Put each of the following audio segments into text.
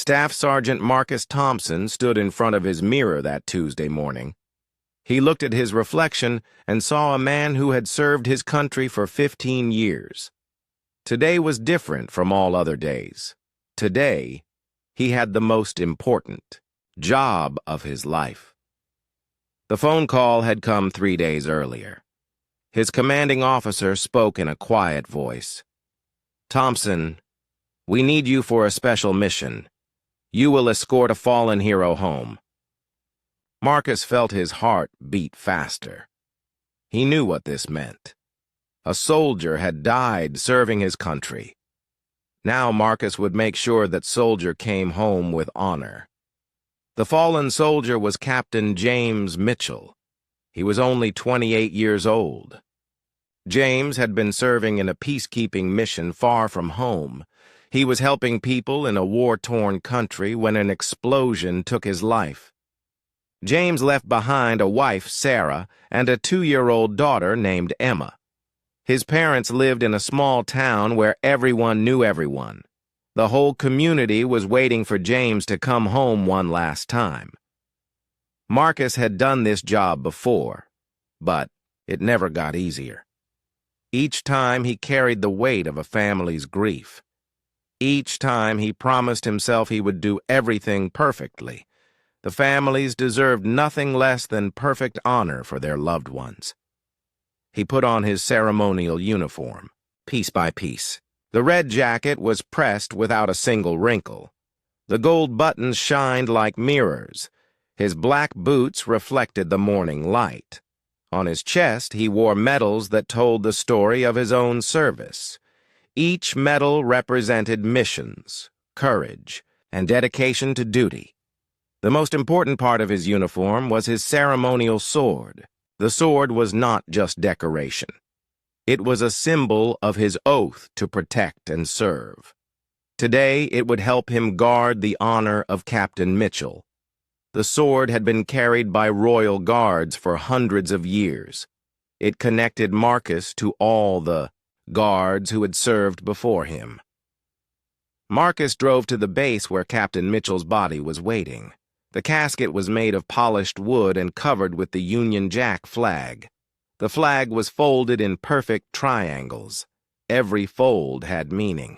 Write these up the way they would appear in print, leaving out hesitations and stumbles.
Staff Sergeant Marcus Thompson stood in front of his mirror that Tuesday morning. He looked at his reflection and saw a man who had served his country for 15 years. Today was different from all other days. Today, he had the most important job of his life. The phone call had come 3 days earlier. His commanding officer spoke in a quiet voice. "Thompson, we need you for a special mission. You will escort a fallen hero home." Marcus felt his heart beat faster. He knew what this meant. A soldier had died serving his country. Now Marcus would make sure that soldier came home with honor. The fallen soldier was Captain James Mitchell. He was only 28 years old. James had been serving in a peacekeeping mission far from home. He was helping people in a war-torn country when an explosion took his life. James left behind a wife, Sarah, and a 2-year-old daughter named Emma. His parents lived in a small town where everyone knew everyone. The whole community was waiting for James to come home one last time. Marcus had done this job before, but it never got easier. Each time he carried the weight of a family's grief. Each time he promised himself he would do everything perfectly. The families deserved nothing less than perfect honor for their loved ones. He put on his ceremonial uniform, piece by piece. The red jacket was pressed without a single wrinkle. The gold buttons shined like mirrors. His black boots reflected the morning light. On his chest, he wore medals that told the story of his own service. Each medal represented missions, courage, and dedication to duty. The most important part of his uniform was his ceremonial sword. The sword was not just decoration. It was a symbol of his oath to protect and serve. Today, it would help him guard the honor of Captain Mitchell. The sword had been carried by royal guards for hundreds of years. It connected Marcus to all the guards who had served before him. Marcus drove to the base where Captain Mitchell's body was waiting. The casket was made of polished wood and covered with the Union Jack flag. The flag was folded in perfect triangles. Every fold had meaning.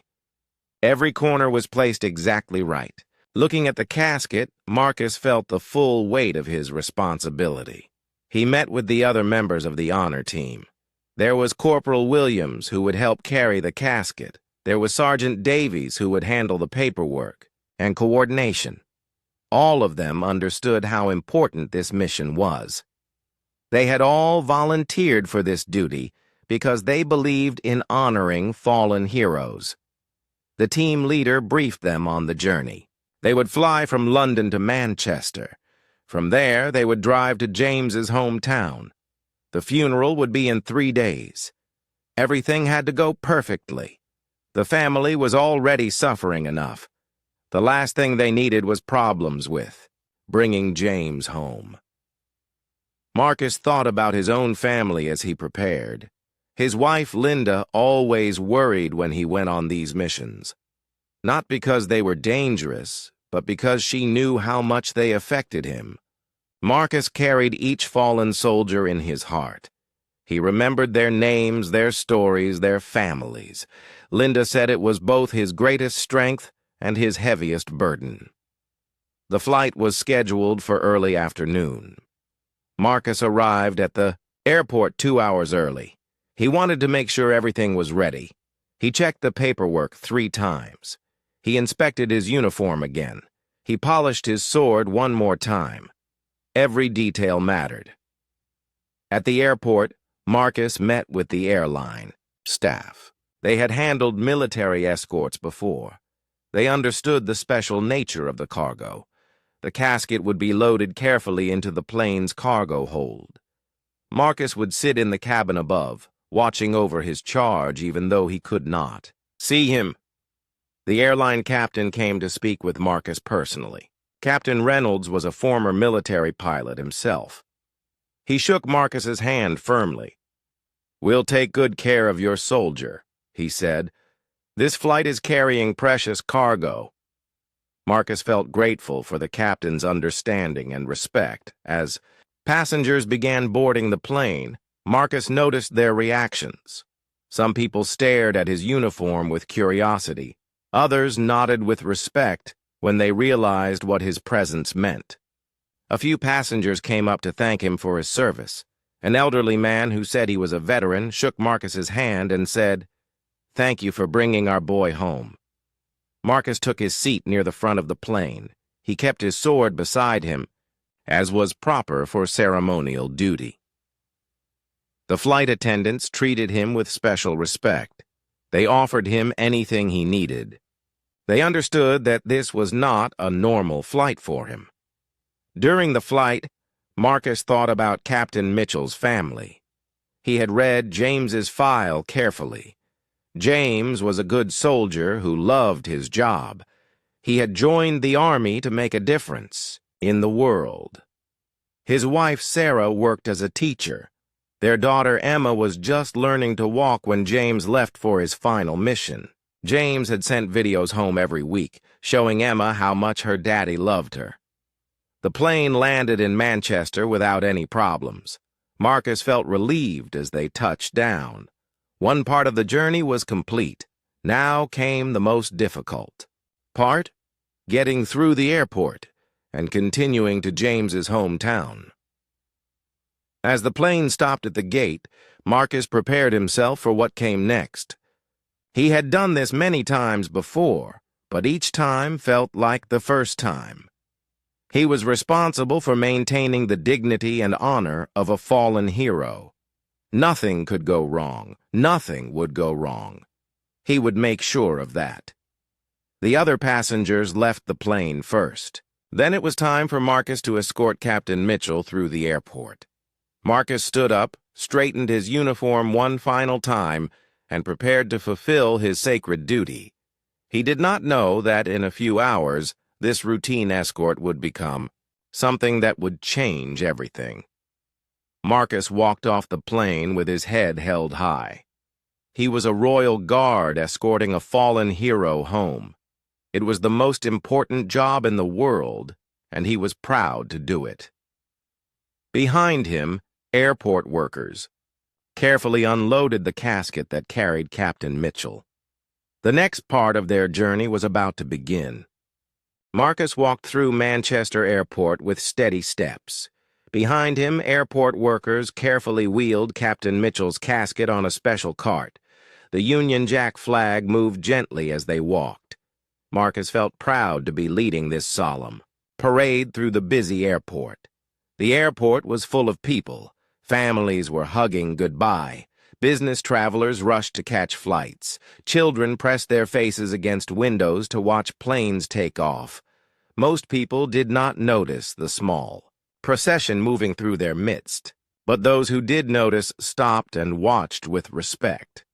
Every corner was placed exactly right. Looking at the casket, Marcus felt the full weight of his responsibility. He met with the other members of the honor team. There was Corporal Williams, who would help carry the casket. There was Sergeant Davies, who would handle the paperwork and coordination. All of them understood how important this mission was. They had all volunteered for this duty because they believed in honoring fallen heroes. The team leader briefed them on the journey. They would fly from London to Manchester. From there, they would drive to James's hometown. The funeral would be in 3 days. Everything had to go perfectly. The family was already suffering enough. The last thing they needed was problems with bringing James home. Marcus thought about his own family as he prepared. His wife, Linda, always worried when he went on these missions. Not because they were dangerous, but because she knew how much they affected him. Marcus carried each fallen soldier in his heart. He remembered their names, their stories, their families. Linda said it was both his greatest strength and his heaviest burden. The flight was scheduled for early afternoon. Marcus arrived at the airport 2 hours early. He wanted to make sure everything was ready. He checked the paperwork 3 times. He inspected his uniform again. He polished his sword one more time. Every detail mattered. At the airport, Marcus met with the airline staff. They had handled military escorts before. They understood the special nature of the cargo. The casket would be loaded carefully into the plane's cargo hold. Marcus would sit in the cabin above, watching over his charge even though he could not see him. The airline captain came to speak with Marcus personally. Captain Reynolds was a former military pilot himself. He shook Marcus's hand firmly. "We'll take good care of your soldier," he said. "This flight is carrying precious cargo." Marcus felt grateful for the captain's understanding and respect. As passengers began boarding the plane, Marcus noticed their reactions. Some people stared at his uniform with curiosity. Others nodded with respect when they realized what his presence meant. A few passengers came up to thank him for his service. An elderly man who said he was a veteran shook Marcus's hand and said, "Thank you for bringing our boy home." Marcus took his seat near the front of the plane. He kept his sword beside him, as was proper for ceremonial duty. The flight attendants treated him with special respect. They offered him anything he needed. They understood that this was not a normal flight for him. During the flight, Marcus thought about Captain Mitchell's family. He had read James's file carefully. James was a good soldier who loved his job. He had joined the army to make a difference in the world. His wife Sarah worked as a teacher. Their daughter Emma was just learning to walk when James left for his final mission. James had sent videos home every week, showing Emma how much her daddy loved her. The plane landed in Manchester without any problems. Marcus felt relieved as they touched down. One part of the journey was complete. Now came the most difficult part, getting through the airport and continuing to James's hometown. As the plane stopped at the gate, Marcus prepared himself for what came next. He had done this many times before, but each time felt like the first time. He was responsible for maintaining the dignity and honor of a fallen hero. Nothing could go wrong. Nothing would go wrong. He would make sure of that. The other passengers left the plane first. Then it was time for Marcus to escort Captain Mitchell through the airport. Marcus stood up, straightened his uniform one final time, and prepared to fulfill his sacred duty. He did not know that in a few hours, this routine escort would become something that would change everything. Marcus walked off the plane with his head held high. He was a royal guard escorting a fallen hero home. It was the most important job in the world, and he was proud to do it. Behind him, airport workers carefully unloaded the casket that carried Captain Mitchell. The next part of their journey was about to begin. Marcus walked through Manchester Airport with steady steps. Behind him, airport workers carefully wheeled Captain Mitchell's casket on a special cart. The Union Jack flag moved gently as they walked. Marcus felt proud to be leading this solemn parade through the busy airport. The airport was full of people. Families were hugging goodbye. Business travelers rushed to catch flights. Children pressed their faces against windows to watch planes take off. Most people did not notice the small procession moving through their midst, but those who did notice stopped and watched with respect.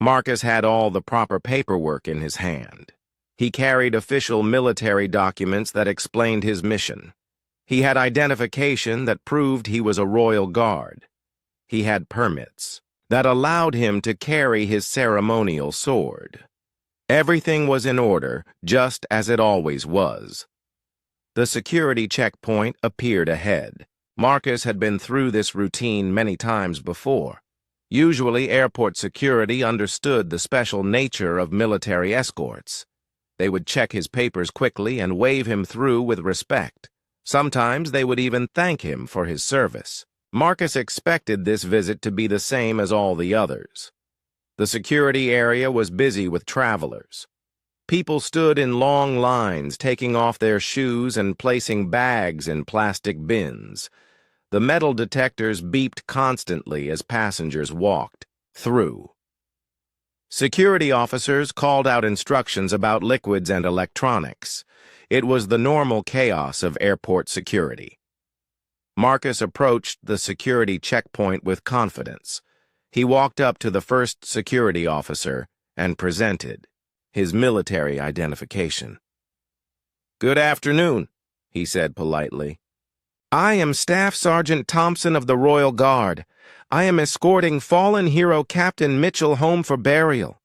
Marcus had all the proper paperwork in his hand. He carried official military documents that explained his mission. He had identification that proved he was a royal guard. He had permits that allowed him to carry his ceremonial sword. Everything was in order, just as it always was. The security checkpoint appeared ahead. Marcus had been through this routine many times before. Usually, airport security understood the special nature of military escorts. They would check his papers quickly and wave him through with respect. Sometimes they would even thank him for his service. Marcus expected this visit to be the same as all the others. The security area was busy with travelers. People stood in long lines, taking off their shoes and placing bags in plastic bins. The metal detectors beeped constantly as passengers walked through. Security officers called out instructions about liquids and electronics. It was the normal chaos of airport security. Marcus approached the security checkpoint with confidence. He walked up to the first security officer and presented his military identification. "Good afternoon," he said politely. "I am Staff Sergeant Thompson of the Royal Guard. I am escorting fallen hero Captain Mitchell home for burial."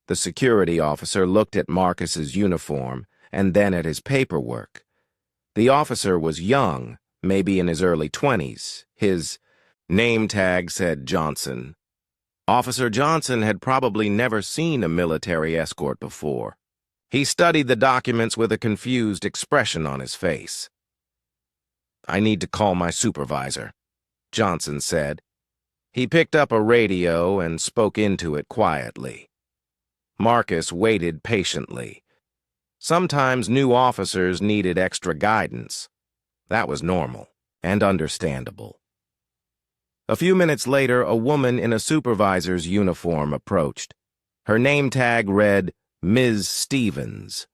The security officer looked at Marcus's uniform and then at his paperwork. The officer was young, maybe in his early 20s. His name tag said Johnson. Officer Johnson had probably never seen a military escort before. He studied the documents with a confused expression on his face. "I need to call my supervisor," Johnson said. He picked up a radio and spoke into it quietly. Marcus waited patiently. Sometimes new officers needed extra guidance. That was normal and understandable. A few minutes later, a woman in a supervisor's uniform approached. Her name tag read Ms. Stevens.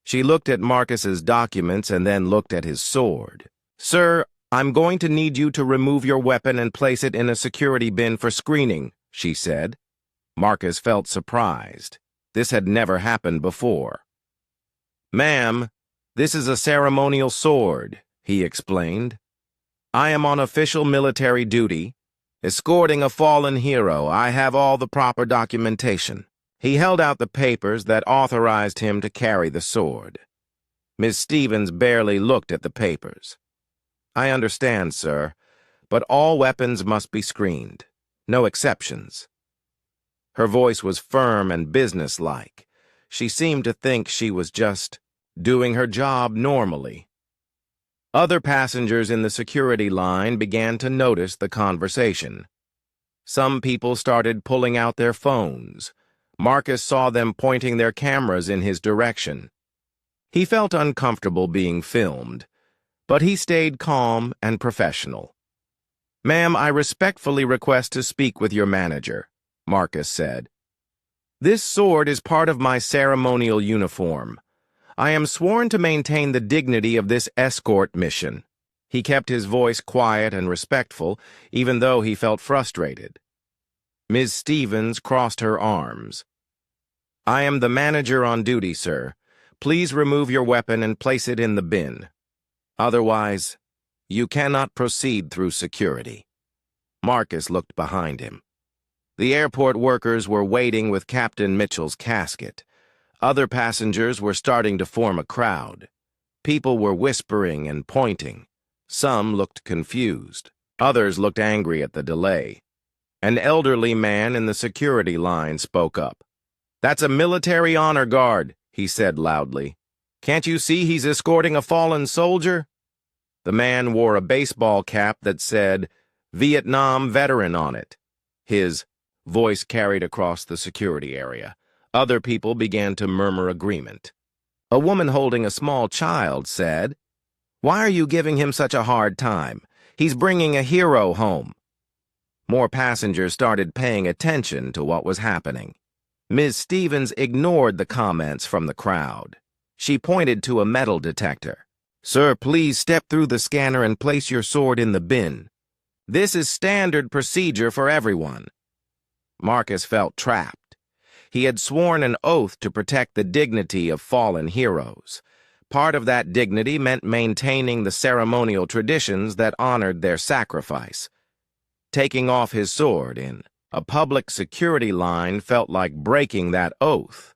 She looked at Marcus's documents and then looked at his sword. "Sir, I'm going to need you to remove your weapon and place it in a security bin for screening," she said. Marcus felt surprised. This had never happened before. "Ma'am, this is a ceremonial sword," he explained. "I am on official military duty, escorting a fallen hero. I have all the proper documentation." He held out the papers that authorized him to carry the sword. Miss Stevens barely looked at the papers. "I understand, sir, but all weapons must be screened. No exceptions." Her voice was firm and businesslike. She seemed to think she was just doing her job normally. Other passengers in the security line began to notice the conversation. Some people started pulling out their phones. Marcus saw them pointing their cameras in his direction. He felt uncomfortable being filmed, but he stayed calm and professional. "Ma'am, I respectfully request to speak with your manager," Marcus said. "This sword is part of my ceremonial uniform. I am sworn to maintain the dignity of this escort mission." He kept his voice quiet and respectful, even though he felt frustrated. Ms. Stevens crossed her arms. "I am the manager on duty, sir. Please remove your weapon and place it in the bin. Otherwise, you cannot proceed through security." Marcus looked behind him. The airport workers were waiting with Captain Mitchell's casket. Other passengers were starting to form a crowd. People were whispering and pointing. Some looked confused. Others looked angry at the delay. An elderly man in the security line spoke up. "That's a military honor guard," he said loudly. "Can't you see he's escorting a fallen soldier?" The man wore a baseball cap that said Vietnam Veteran on it. His voice carried across the security area. Other people began to murmur agreement. A woman holding a small child said, "Why are you giving him such a hard time? He's bringing a hero home." More passengers started paying attention to what was happening. Ms. Stevens ignored the comments from the crowd. She pointed to a metal detector. "Sir, please step through the scanner and place your sword in the bin. This is standard procedure for everyone." Marcus felt trapped. He had sworn an oath to protect the dignity of fallen heroes. Part of that dignity meant maintaining the ceremonial traditions that honored their sacrifice. Taking off his sword in a public security line felt like breaking that oath.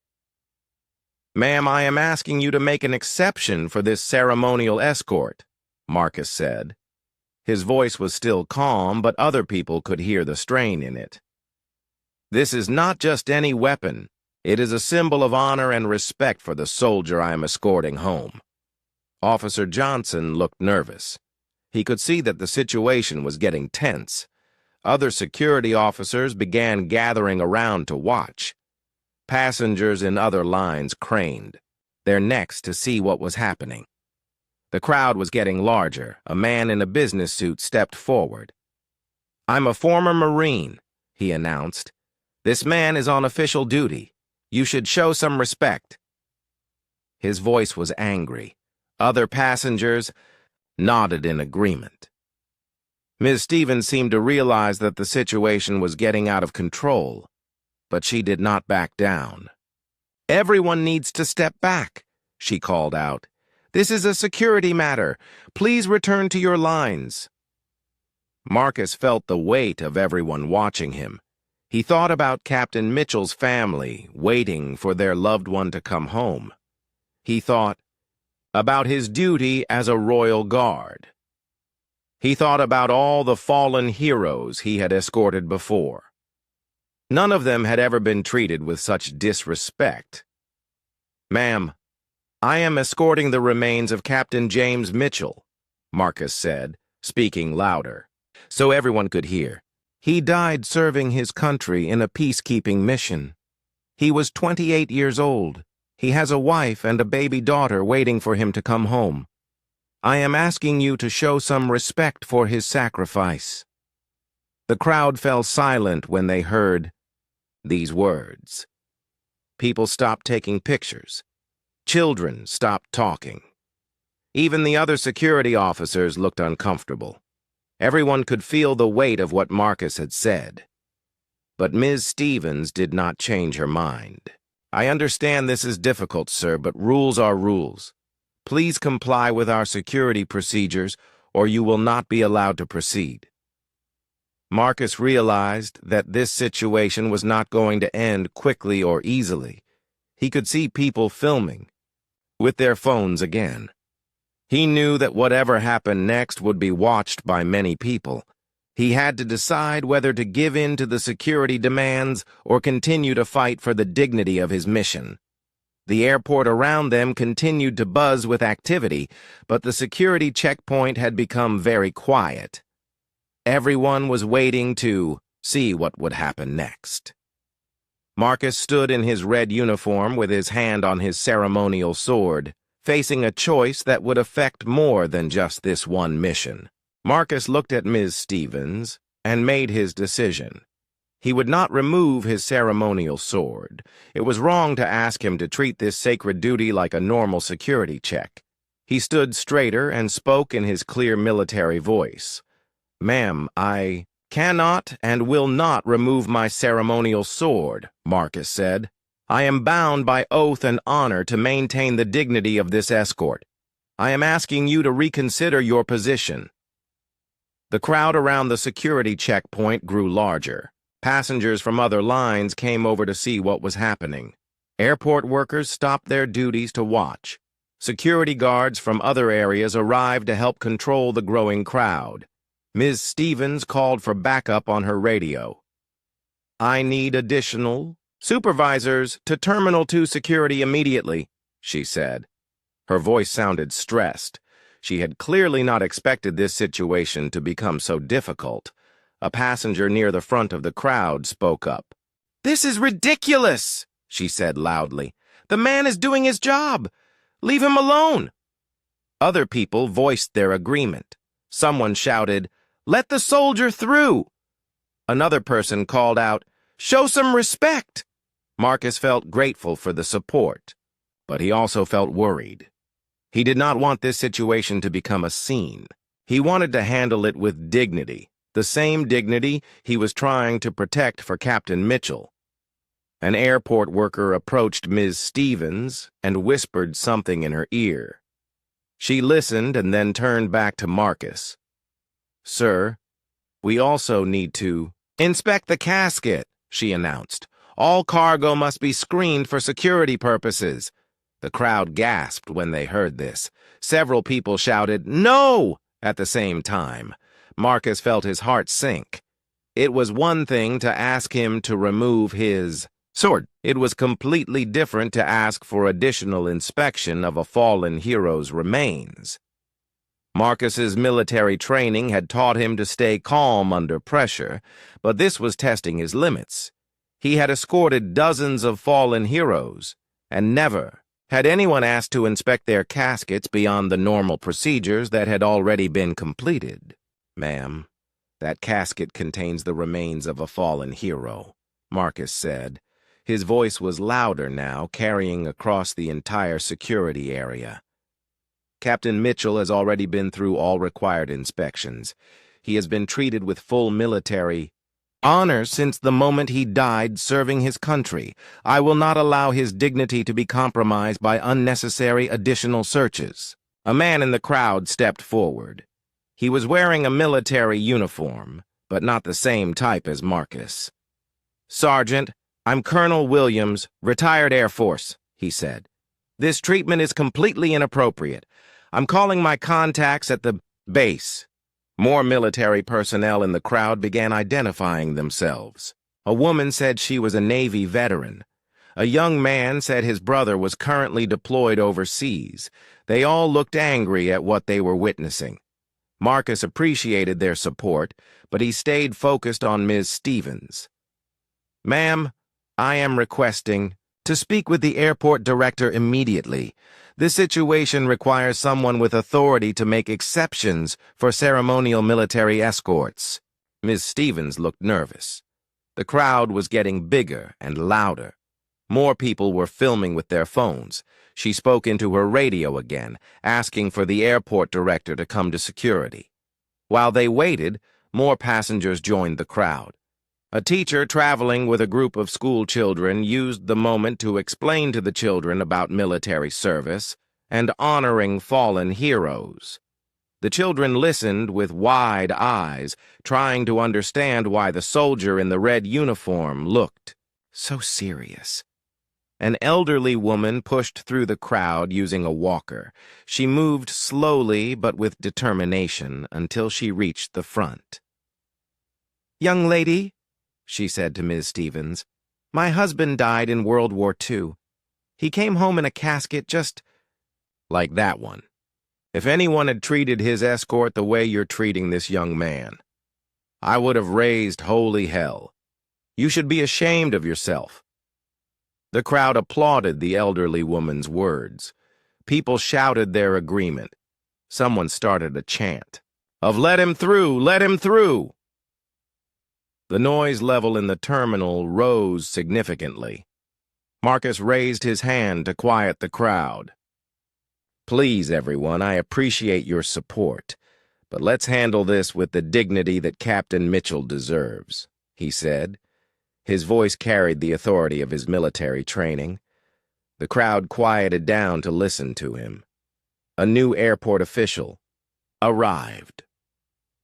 "Ma'am, I am asking you to make an exception for this ceremonial escort," Marcus said. His voice was still calm, but other people could hear the strain in it. "This is not just any weapon. It is a symbol of honor and respect for the soldier I am escorting home." Officer Johnson looked nervous. He could see that the situation was getting tense. Other security officers began gathering around to watch. Passengers in other lines craned, their necks to see what was happening. The crowd was getting larger. A man in a business suit stepped forward. "I'm a former Marine," he announced. "This man is on official duty. You should show some respect." His voice was angry. Other passengers nodded in agreement. Ms. Stevens seemed to realize that the situation was getting out of control, but she did not back down. "Everyone needs to step back," she called out. "This is a security matter. Please return to your lines." Marcus felt the weight of everyone watching him. He thought about Captain Mitchell's family waiting for their loved one to come home. He thought about his duty as a royal guard. He thought about all the fallen heroes he had escorted before. None of them had ever been treated with such disrespect. "Ma'am, I am escorting the remains of Captain James Mitchell," Marcus said, speaking louder, so everyone could hear. "He died serving his country in a peacekeeping mission. He was 28 years old. He has a wife and a baby daughter waiting for him to come home. I am asking you to show some respect for his sacrifice." The crowd fell silent when they heard these words. People stopped taking pictures. Children stopped talking. Even the other security officers looked uncomfortable. Everyone could feel the weight of what Marcus had said. But Ms. Stevens did not change her mind. "I understand this is difficult, sir, but rules are rules. Please comply with our security procedures, or you will not be allowed to proceed." Marcus realized that this situation was not going to end quickly or easily. He could see people filming, with their phones again. He knew that whatever happened next would be watched by many people. He had to decide whether to give in to the security demands or continue to fight for the dignity of his mission. The airport around them continued to buzz with activity, but the security checkpoint had become very quiet. Everyone was waiting to see what would happen next. Marcus stood in his red uniform with his hand on his ceremonial sword, facing a choice that would affect more than just this one mission. Marcus looked at Ms. Stevens and made his decision. He would not remove his ceremonial sword. It was wrong to ask him to treat this sacred duty like a normal security check. He stood straighter and spoke in his clear military voice. "Ma'am, I cannot and will not remove my ceremonial sword," Marcus said. "I am bound by oath and honor to maintain the dignity of this escort. I am asking you to reconsider your position." The crowd around the security checkpoint grew larger. Passengers from other lines came over to see what was happening. Airport workers stopped their duties to watch. Security guards from other areas arrived to help control the growing crowd. Ms. Stevens called for backup on her radio. "I need additional supervisors to Terminal 2 security immediately," she said. Her voice sounded stressed. She had clearly not expected this situation to become so difficult. A passenger near the front of the crowd spoke up. "This is ridiculous," she said loudly. "The man is doing his job. Leave him alone." Other people voiced their agreement. Someone shouted, "Let the soldier through." Another person called out, "Show some respect." Marcus felt grateful for the support, but he also felt worried. He did not want this situation to become a scene. He wanted to handle it with dignity, the same dignity he was trying to protect for Captain Mitchell. An airport worker approached Ms. Stevens and whispered something in her ear. She listened and then turned back to Marcus. "Sir, we also need to inspect the casket," she announced. "All cargo must be screened for security purposes." The crowd gasped when they heard this. Several people shouted, "No!" at the same time. Marcus felt his heart sink. It was one thing to ask him to remove his sword. It was completely different to ask for additional inspection of a fallen hero's remains. Marcus's military training had taught him to stay calm under pressure, but this was testing his limits. He had escorted dozens of fallen heroes, and never had anyone asked to inspect their caskets beyond the normal procedures that had already been completed. "Ma'am, that casket contains the remains of a fallen hero," Marcus said. His voice was louder now, carrying across the entire security area. "Captain Mitchell has already been through all required inspections. He has been treated with full military honor since the moment he died serving his country. I will not allow his dignity to be compromised by unnecessary additional searches." A man in the crowd stepped forward. He was wearing a military uniform, but not the same type as Marcus. "Sergeant, I'm Colonel Williams, retired Air Force," he said. This treatment is completely inappropriate. I'm calling my contacts at the base. More military personnel in the crowd began identifying themselves. A woman said she was a Navy veteran. A young man said his brother was currently deployed overseas. They all looked angry at what they were witnessing. Marcus appreciated their support, but he stayed focused on Ms. Stevens. "Ma'am, I am requesting to speak with the airport director immediately. This situation requires someone with authority to make exceptions for ceremonial military escorts." Ms. Stevens looked nervous. The crowd was getting bigger and louder. More people were filming with their phones. She spoke into her radio again, asking for the airport director to come to security. While they waited, more passengers joined the crowd. A teacher traveling with a group of school children used the moment to explain to the children about military service and honoring fallen heroes. The children listened with wide eyes, trying to understand why the soldier in the red uniform looked so serious. An elderly woman pushed through the crowd using a walker. She moved slowly but with determination until she reached the front. "Young lady," she said to Ms. Stevens, "my husband died in World War II. He came home in a casket just like that one. If anyone had treated his escort the way you're treating this young man, I would have raised holy hell. You should be ashamed of yourself." The crowd applauded the elderly woman's words. People shouted their agreement. Someone started a chant of "Let him through! Let him through!" The noise level in the terminal rose significantly. Marcus raised his hand to quiet the crowd. "Please, everyone, I appreciate your support, but let's handle this with the dignity that Captain Mitchell deserves," he said. His voice carried the authority of his military training. The crowd quieted down to listen to him. A new airport official arrived.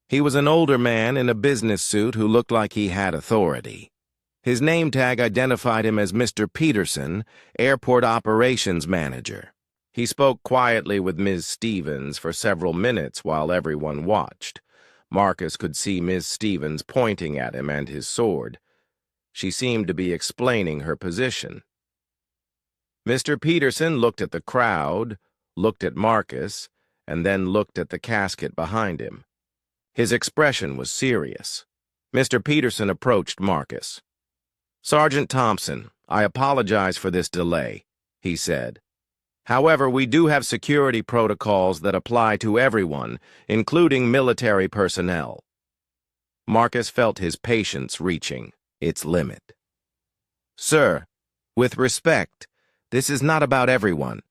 He was an older man in a business suit who looked like he had authority. His name tag identified him as Mr. Peterson, Airport Operations Manager. He spoke quietly with Ms. Stevens for several minutes while everyone watched. Marcus could see Ms. Stevens pointing at him and his sword. She seemed to be explaining her position. Mr. Peterson looked at the crowd, looked at Marcus, and then looked at the casket behind him. His expression was serious. Mr. Peterson approached Marcus. "Sergeant Thompson, I apologize for this delay," he said. "However, we do have security protocols that apply to everyone, including military personnel." Marcus felt his patience reaching its limit. "Sir, with respect, this is not about everyone.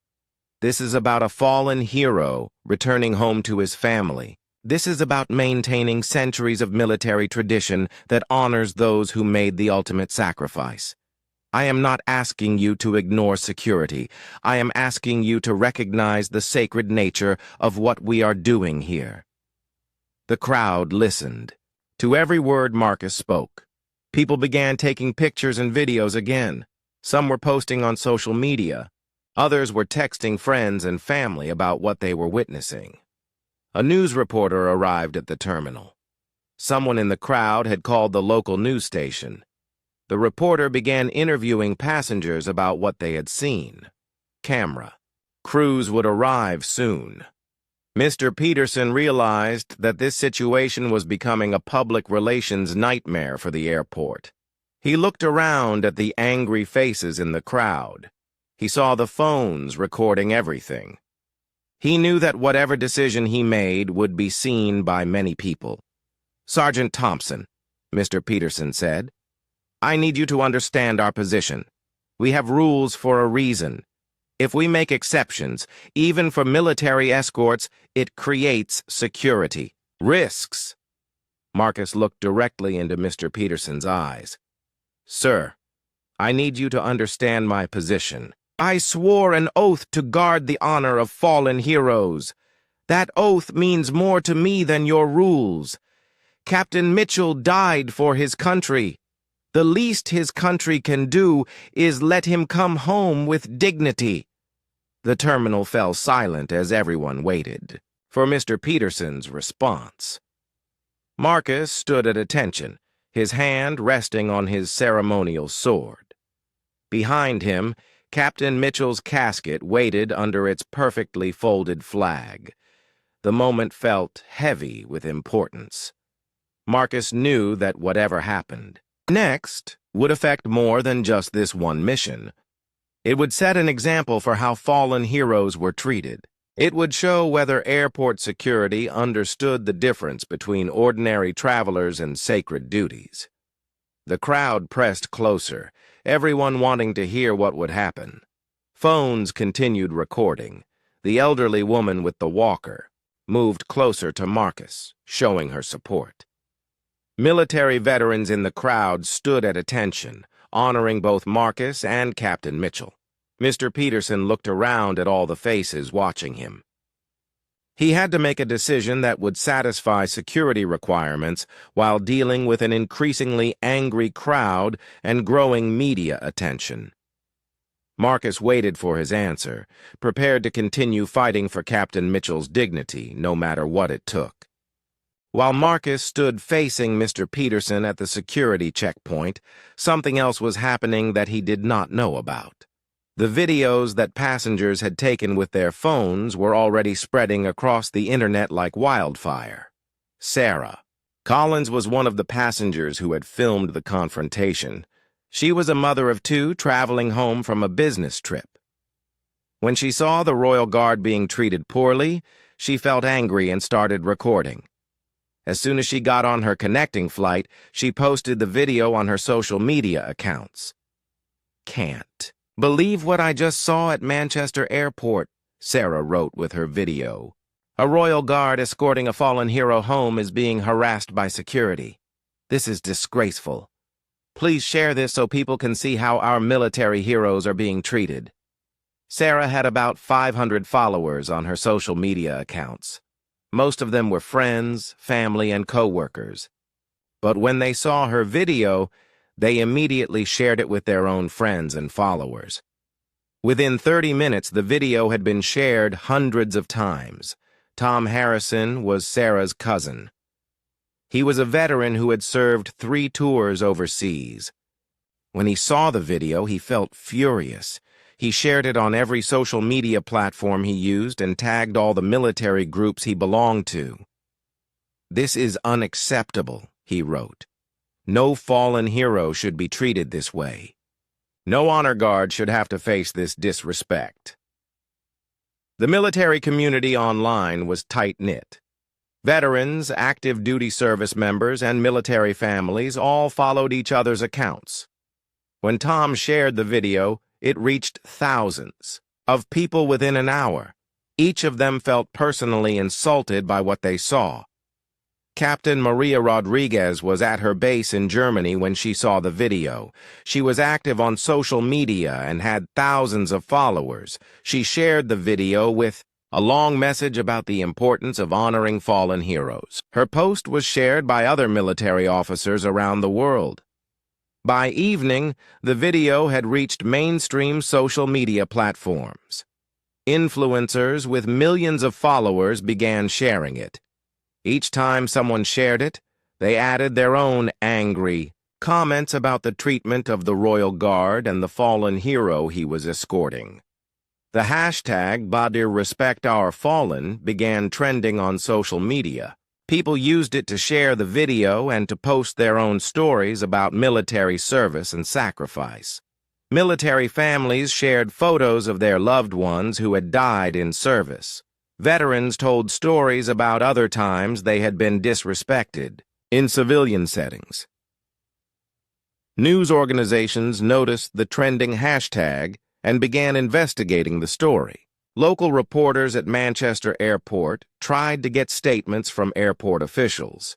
This is about a fallen hero returning home to his family. This is about maintaining centuries of military tradition that honors those who made the ultimate sacrifice. I am not asking you to ignore security. I am asking you to recognize the sacred nature of what we are doing here." The crowd listened to every word Marcus spoke. People began taking pictures and videos again. Some were posting on social media. Others were texting friends and family about what they were witnessing. A news reporter arrived at the terminal. Someone in the crowd had called the local news station. The reporter began interviewing passengers about what they had seen. Camera. Crews would arrive soon. Mr. Peterson realized that this situation was becoming a public relations nightmare for the airport. He looked around at the angry faces in the crowd. He saw the phones recording everything. He knew that whatever decision he made would be seen by many people. "Sergeant Thompson," Mr. Peterson said, "I need you to understand our position. We have rules for a reason. If we make exceptions, even for military escorts, it creates security risks." Marcus looked directly into Mr. Peterson's eyes. "Sir, I need you to understand my position. I swore an oath to guard the honor of fallen heroes. That oath means more to me than your rules. Captain Mitchell died for his country. The least his country can do is let him come home with dignity." The terminal fell silent as everyone waited for Mr. Peterson's response. Marcus stood at attention, his hand resting on his ceremonial sword. Behind him, Captain Mitchell's casket waited under its perfectly folded flag. The moment felt heavy with importance. Marcus knew that whatever happened next would affect more than just this one mission. It would set an example for how fallen heroes were treated. It would show whether airport security understood the difference between ordinary travelers and sacred duties. The crowd pressed closer, everyone wanting to hear what would happen. Phones continued recording. The elderly woman with the walker moved closer to Marcus, showing her support. Military veterans in the crowd stood at attention, honoring both Marcus and Captain Mitchell. Mr. Peterson looked around at all the faces watching him. He had to make a decision that would satisfy security requirements while dealing with an increasingly angry crowd and growing media attention. Marcus waited for his answer, prepared to continue fighting for Captain Mitchell's dignity, no matter what it took. While Marcus stood facing Mr. Peterson at the security checkpoint, something else was happening that he did not know about. The videos that passengers had taken with their phones were already spreading across the internet like wildfire. Sarah Collins was one of the passengers who had filmed the confrontation. She was a mother of two traveling home from a business trip. When she saw the Royal Guard being treated poorly, she felt angry and started recording. As soon as she got on her connecting flight, she posted the video on her social media accounts. "Can't believe what I just saw at Manchester Airport," Sarah wrote with her video. "A Royal Guard escorting a fallen hero home is being harassed by security. This is disgraceful. Please share this so people can see how our military heroes are being treated." Sarah had about 500 followers on her social media accounts. Most of them were friends, family, and co-workers. But when they saw her video, they immediately shared it with their own friends and followers. Within 30 minutes, the video had been shared hundreds of times. Tom Harrison was Sarah's cousin. He was a veteran who had served 3 tours overseas. When he saw the video, he felt furious. He shared it on every social media platform he used and tagged all the military groups he belonged to. "This is unacceptable," he wrote. "No fallen hero should be treated this way. No honor guard should have to face this disrespect." The military community online was tight-knit. Veterans, active duty service members, and military families all followed each other's accounts. When Tom shared the video, it reached thousands of people within an hour. Each of them felt personally insulted by what they saw. Captain Maria Rodriguez was at her base in Germany when she saw the video. She was active on social media and had thousands of followers. She shared the video with a long message about the importance of honoring fallen heroes. Her post was shared by other military officers around the world. By evening, the video had reached mainstream social media platforms. Influencers with millions of followers began sharing it. Each time someone shared it, they added their own angry comments about the treatment of the Royal Guard and the fallen hero he was escorting. The hashtag #BadirRespectOurFallen began trending on social media. People used it to share the video and to post their own stories about military service and sacrifice. Military families shared photos of their loved ones who had died in service. Veterans told stories about other times they had been disrespected in civilian settings. News organizations noticed the trending hashtag and began investigating the story. Local reporters at Manchester Airport tried to get statements from airport officials.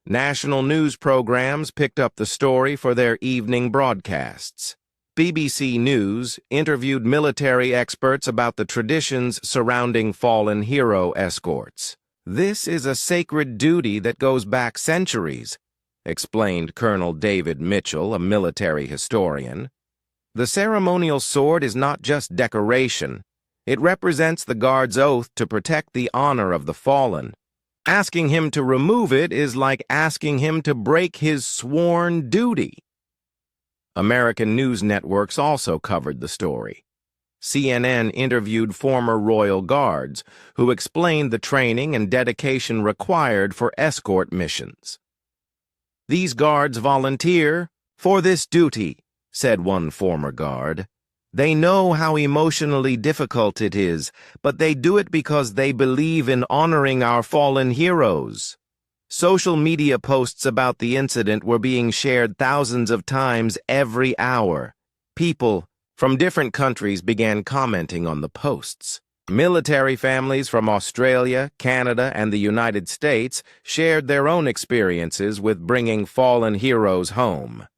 National news programs picked up the story for their evening broadcasts. BBC News interviewed military experts about the traditions surrounding fallen hero escorts. "This is a sacred duty that goes back centuries," explained Colonel David Mitchell, a military historian. "The ceremonial sword is not just decoration. It represents the guard's oath to protect the honor of the fallen. Asking him to remove it is like asking him to break his sworn duty. American news networks also covered the story. CNN interviewed former Royal Guards who explained the training and dedication required for escort missions. "These guards volunteer for this duty," said one former guard. "They know how emotionally difficult it is, but they do it because they believe in honoring our fallen heroes." Social media posts about the incident were being shared thousands of times every hour. People from different countries began commenting on the posts. Military families from Australia, Canada, and the United States shared their own experiences with bringing fallen heroes home.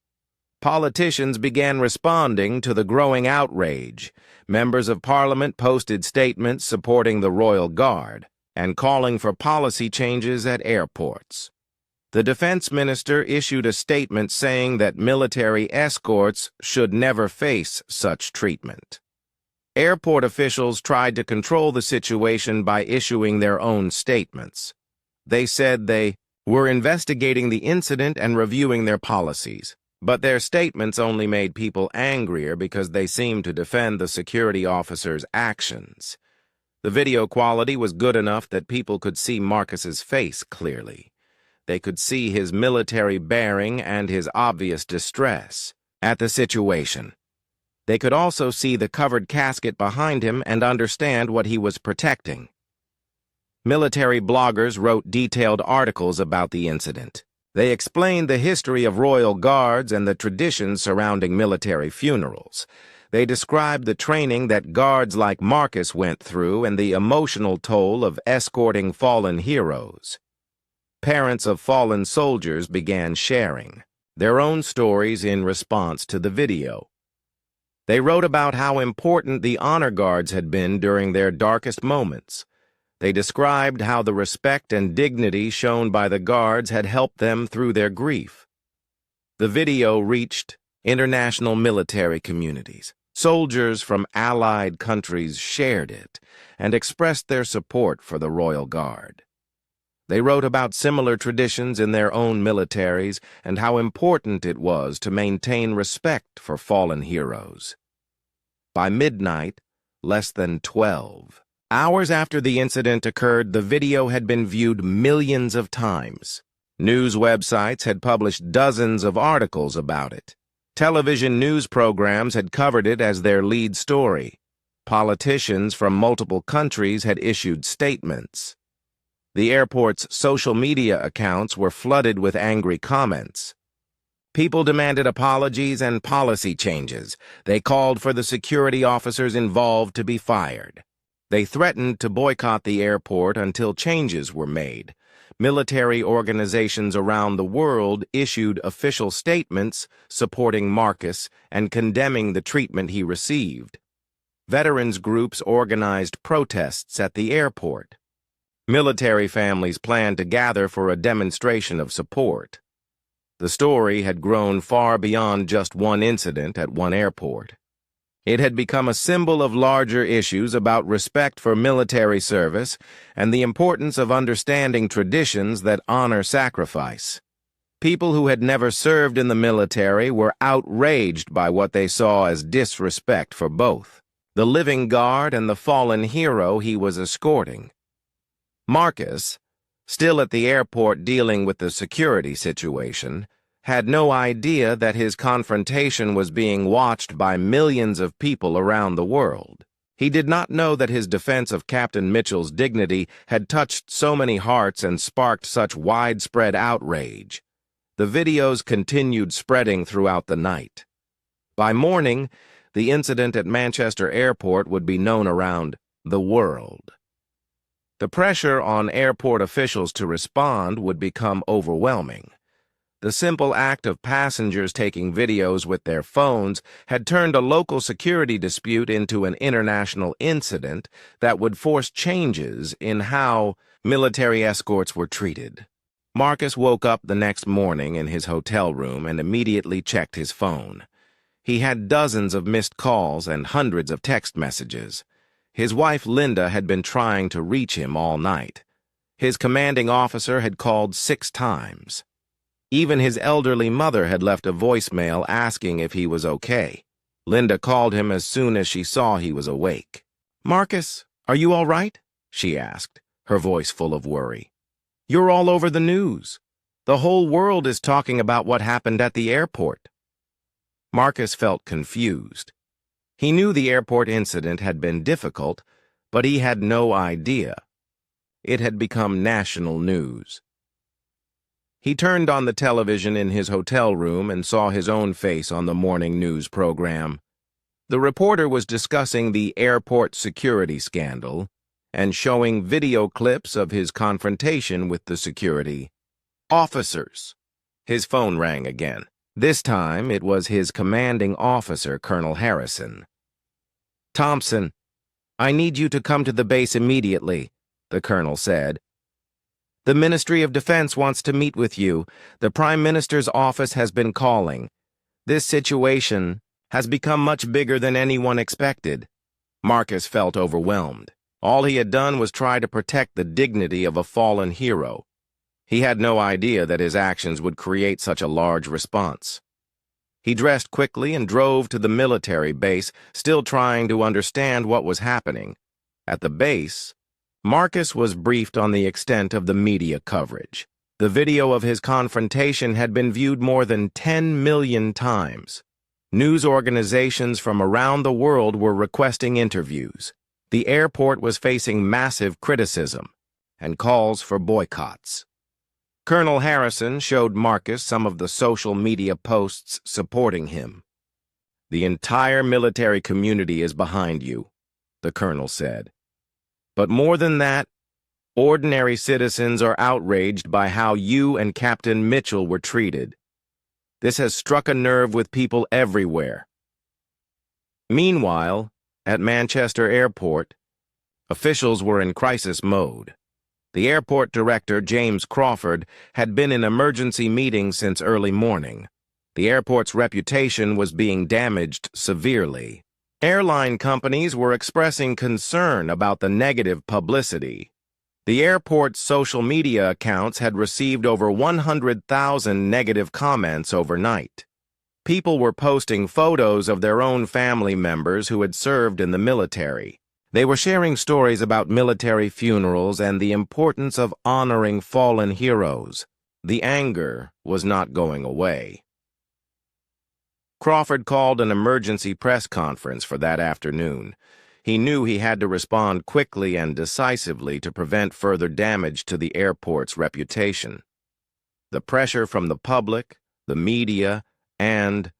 Politicians began responding to the growing outrage. Members of Parliament posted statements supporting the Royal Guard and calling for policy changes at airports. The defense minister issued a statement saying that military escorts should never face such treatment. Airport officials tried to control the situation by issuing their own statements. They said they were investigating the incident and reviewing their policies, but their statements only made people angrier because they seemed to defend the security officers' actions. The video quality was good enough that people could see Marcus's face clearly. They could see his military bearing and his obvious distress at the situation. They could also see the covered casket behind him and understand what he was protecting. Military bloggers wrote detailed articles about the incident. They explained the history of Royal Guards and the traditions surrounding military funerals. They described the training that guards like Marcus went through and the emotional toll of escorting fallen heroes. Parents of fallen soldiers began sharing their own stories in response to the video. They wrote about how important the honor guards had been during their darkest moments. They described how the respect and dignity shown by the guards had helped them through their grief. The video reached international military communities. Soldiers from allied countries shared it and expressed their support for the Royal Guard. They wrote about similar traditions in their own militaries and how important it was to maintain respect for fallen heroes. By midnight, less than 12 hours after the incident occurred, the video had been viewed millions of times. News websites had published dozens of articles about it. Television news programs had covered it as their lead story. Politicians from multiple countries had issued statements. The airport's social media accounts were flooded with angry comments. People demanded apologies and policy changes. They called for the security officers involved to be fired. They threatened to boycott the airport until changes were made. Military organizations around the world issued official statements supporting Marcus and condemning the treatment he received. Veterans groups organized protests at the airport. Military families planned to gather for a demonstration of support. The story had grown far beyond just one incident at one airport. It had become a symbol of larger issues about respect for military service and the importance of understanding traditions that honor sacrifice. People who had never served in the military were outraged by what they saw as disrespect for both the living guard and the fallen hero he was escorting. Marcus, still at the airport dealing with the security situation, had no idea that his confrontation was being watched by millions of people around the world. He did not know that his defense of Captain Mitchell's dignity had touched so many hearts and sparked such widespread outrage. The videos continued spreading throughout the night. By morning, the incident at Manchester Airport would be known around the world. The pressure on airport officials to respond would become overwhelming. The simple act of passengers taking videos with their phones had turned a local security dispute into an international incident that would force changes in how military escorts were treated. Marcus woke up the next morning in his hotel room and immediately checked his phone. He had dozens of missed calls and hundreds of text messages. His wife Linda had been trying to reach him all night. His commanding officer had called 6 times. Even his elderly mother had left a voicemail asking if he was okay. Linda called him as soon as she saw he was awake. "Marcus, are you all right?" she asked, her voice full of worry. "You're all over the news. The whole world is talking about what happened at the airport." Marcus felt confused. He knew the airport incident had been difficult, but he had no idea. It had become national news. He turned on the television in his hotel room and saw his own face on the morning news program. The reporter was discussing the airport security scandal and showing video clips of his confrontation with the security officers. His phone rang again. This time it was his commanding officer, Colonel Harrison. "Thompson, I need you to come to the base immediately," the colonel said. "The Ministry of Defense wants to meet with you. The Prime Minister's office has been calling. This situation has become much bigger than anyone expected." Marcus felt overwhelmed. All he had done was try to protect the dignity of a fallen hero. He had no idea that his actions would create such a large response. He dressed quickly and drove to the military base, still trying to understand what was happening. At the base, Marcus was briefed on the extent of the media coverage. The video of his confrontation had been viewed more than 10 million times. News organizations from around the world were requesting interviews. The airport was facing massive criticism and calls for boycotts. Colonel Harrison showed Marcus some of the social media posts supporting him. "The entire military community is behind you," the colonel said. "But more than that, ordinary citizens are outraged by how you and Captain Mitchell were treated. This has struck a nerve with people everywhere." Meanwhile, at Manchester Airport, officials were in crisis mode. The airport director, James Crawford, had been in emergency meetings since early morning. The airport's reputation was being damaged severely. Airline companies were expressing concern about the negative publicity. The airport's social media accounts had received over 100,000 negative comments overnight. People were posting photos of their own family members who had served in the military. They were sharing stories about military funerals and the importance of honoring fallen heroes. The anger was not going away. Crawford called an emergency press conference for that afternoon. He knew he had to respond quickly and decisively to prevent further damage to the airport's reputation. The pressure from the public, the media, and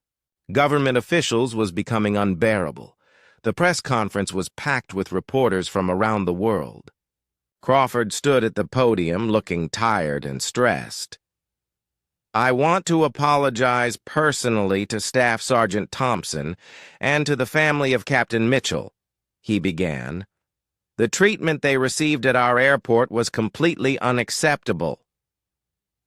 government officials was becoming unbearable. The press conference was packed with reporters from around the world. Crawford stood at the podium looking tired and stressed. "I want to apologize personally to Staff Sergeant Thompson and to the family of Captain Mitchell," he began. "The treatment they received at our airport was completely unacceptable."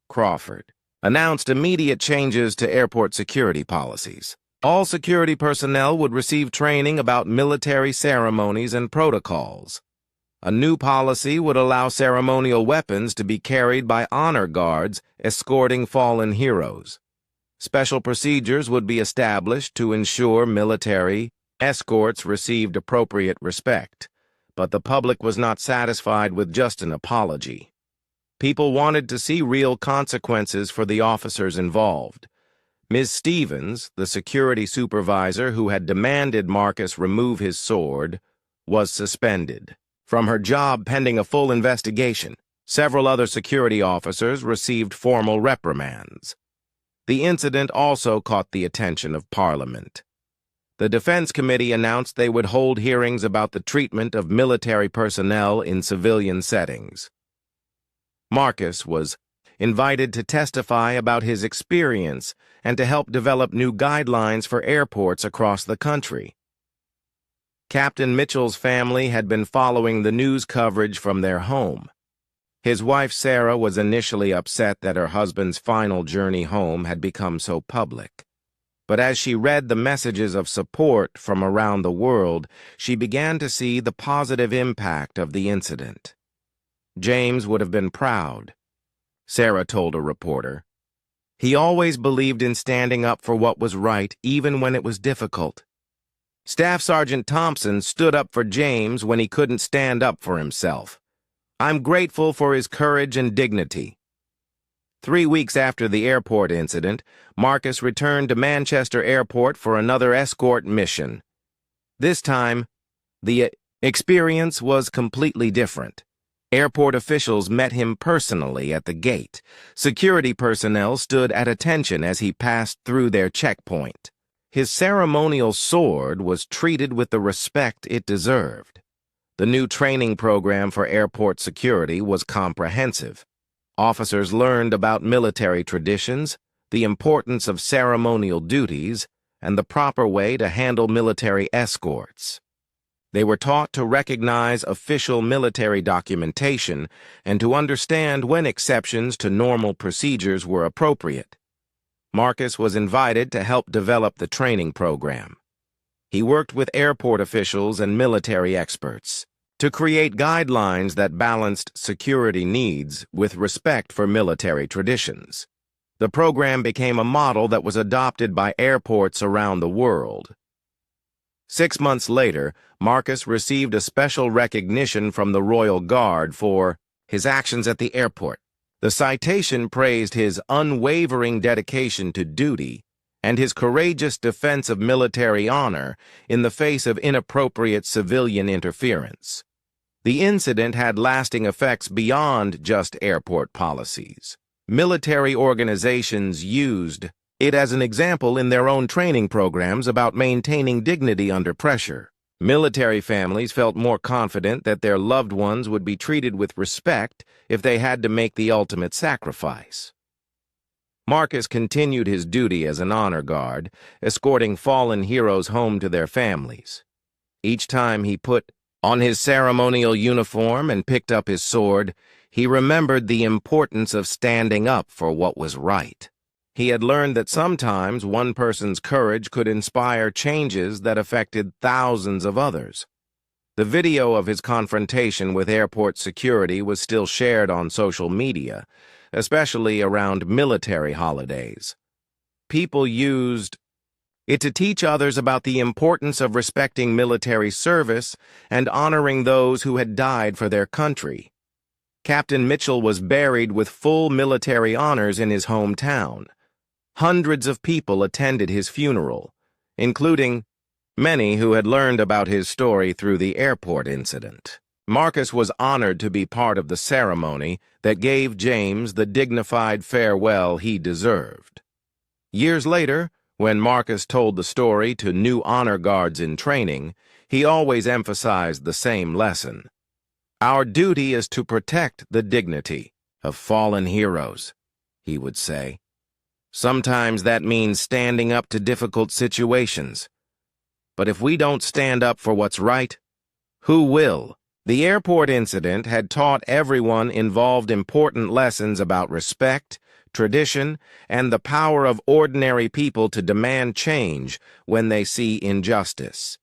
Crawford announced immediate changes to airport security policies. All security personnel would receive training about military ceremonies and protocols. A new policy would allow ceremonial weapons to be carried by honor guards escorting fallen heroes. Special procedures would be established to ensure military escorts received appropriate respect, but the public was not satisfied with just an apology. People wanted to see real consequences for the officers involved. Ms. Stevens, the security supervisor who had demanded Marcus remove his sword, was suspended from her job pending a full investigation. Several other security officers received formal reprimands. The incident also caught the attention of Parliament. The Defense Committee announced they would hold hearings about the treatment of military personnel in civilian settings. Marcus was invited to testify about his experience and to help develop new guidelines for airports across the country. Captain Mitchell's family had been following the news coverage from their home. His wife Sarah was initially upset that her husband's final journey home had become so public. But as she read the messages of support from around the world, she began to see the positive impact of the incident. James would have been proud, Sarah told a reporter. He always believed in standing up for what was right, even when it was difficult. Staff Sergeant Thompson stood up for James when he couldn't stand up for himself. I'm grateful for his courage and dignity. 3 weeks after the airport incident, Marcus returned to Manchester Airport for another escort mission. This time, the experience was completely different. Airport officials met him personally at the gate. Security personnel stood at attention as he passed through their checkpoint. His ceremonial sword was treated with the respect it deserved. The new training program for airport security was comprehensive. Officers learned about military traditions, the importance of ceremonial duties, and the proper way to handle military escorts. They were taught to recognize official military documentation and to understand when exceptions to normal procedures were appropriate. Marcus was invited to help develop the training program. He worked with airport officials and military experts to create guidelines that balanced security needs with respect for military traditions. The program became a model that was adopted by airports around the world. 6 months later, Marcus received a special recognition from the Royal Guard for his actions at the airport. The citation praised his unwavering dedication to duty and his courageous defense of military honor in the face of inappropriate civilian interference. The incident had lasting effects beyond just airport policies. Military organizations used it as an example in their own training programs about maintaining dignity under pressure. Military families felt more confident that their loved ones would be treated with respect if they had to make the ultimate sacrifice. Marcus continued his duty as an honor guard, escorting fallen heroes home to their families. Each time he put on his ceremonial uniform and picked up his sword, he remembered the importance of standing up for what was right. He had learned that sometimes one person's courage could inspire changes that affected thousands of others. The video of his confrontation with airport security was still shared on social media, especially around military holidays. People used it to teach others about the importance of respecting military service and honoring those who had died for their country. Captain Mitchell was buried with full military honors in his hometown. Hundreds of people attended his funeral, including many who had learned about his story through the airport incident. Marcus was honored to be part of the ceremony that gave James the dignified farewell he deserved. Years later, when Marcus told the story to new honor guards in training, he always emphasized the same lesson. Our duty is to protect the dignity of fallen heroes, he would say. Sometimes that means standing up to difficult situations. But if we don't stand up for what's right, who will? The airport incident had taught everyone involved important lessons about respect, tradition, and the power of ordinary people to demand change when they see injustice.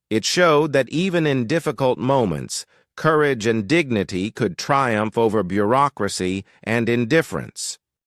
It showed that even in difficult moments, courage and dignity could triumph over bureaucracy and indifference.